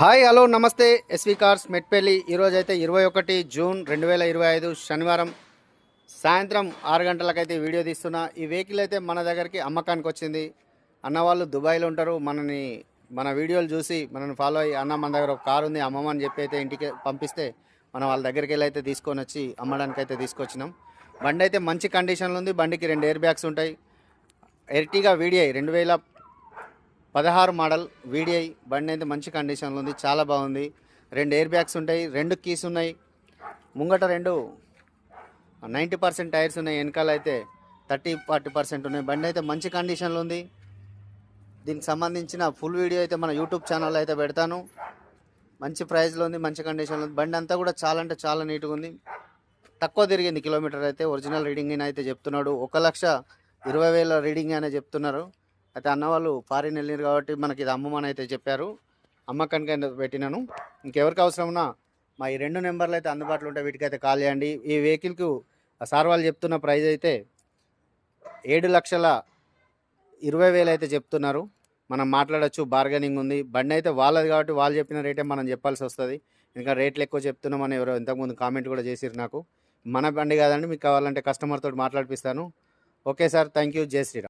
Hi hello నమస్తే SV cars Metpally. ఈరోజు అయితే 21 జూన్ 2025 శనివారం సాయంత్రం 6 గంటలకైతే వీడియో తీస్తున్నా. ఈ వెహికల్ అయితే మన దగ్గరికి అమ్మకానికి వచ్చింది. అన్నవాళ్ళు దుబాయ్లో ఉంటారు. మన వీడియోలు చూసి మనల్ని ఫాలో అయ్యి అన్న మన దగ్గర ఒక కారు ఉంది అమ్మమని చెప్పి అయితే ఇంటికి పంపిస్తే మనం వాళ్ళ దగ్గరికి వెళ్ళి అయితే తీసుకొని వచ్చి అమ్మడానికి అయితే తీసుకొచ్చినాం. బండి అయితే మంచి కండిషన్లో ఉంది. బండికి 2 ఎయిర్ బ్యాగ్స్ ఉంటాయి. ఎర్టిగా వీడిఐ 2016 మోడల్ వీడిఐ బండి అయితే మంచి కండిషన్లో ఉంది. చాలా బాగుంది. 2 ఎయిర్ బ్యాగ్స్ ఉంటాయి. 2 కీస్ ఉన్నాయి. ముంగట 90% టైర్స్ ఉన్నాయి. వెనకాల అయితే 30-40% ఉన్నాయి. బండి అయితే మంచి కండిషన్లో ఉంది. దీనికి సంబంధించిన ఫుల్ వీడియో అయితే మన యూట్యూబ్ ఛానల్లో అయితే పెడతాను. మంచి ప్రైస్లో ఉంది, మంచి కండిషన్లో ఉంది. బండి అంతా కూడా చాలా అంటే చాలా నీట్గా ఉంది. తక్కువ తిరిగింది కిలోమీటర్ అయితే. ఒరిజినల్ రీడింగ్ అయితే చెప్తున్నాడు. 1,20,000 రీడింగ్ అనే చెప్తున్నారు. అయితే అన్నవాళ్ళు ఫారిన్ వెళ్ళారు కాబట్టి మనకి ఇది అమ్మమని అయితే చెప్పారు. అమ్మకానికి అయితే పెట్టినాను. ఇంకెవరికి అవసరమున్నా మా ఈ 2 నెంబర్లు అయితే అందుబాటులో ఉంటాయి. వీటికైతే కాల్ చేయండి. ఈ వెహికల్కు సార్ వాళ్ళు చెప్తున్న ప్రైస్ అయితే 7,20,000 అయితే చెప్తున్నారు. మనం మాట్లాడచ్చు, బార్గెనింగ్ ఉంది. బండి అయితే వాళ్ళది కాబట్టి వాళ్ళు చెప్పిన రేటే మనం చెప్పాల్సి వస్తుంది. ఇంకా రేట్లు ఎక్కువ చెప్తున్నామని ఎవరో ఇంతకుముందు కామెంట్ కూడా చేసిరు నాకు. మన బండి కాదండి, మీకు కావాలంటే కస్టమర్ తోటి మాట్లాడిపిస్తాను. Okay sir, thank you. జై శ్రీరామ్.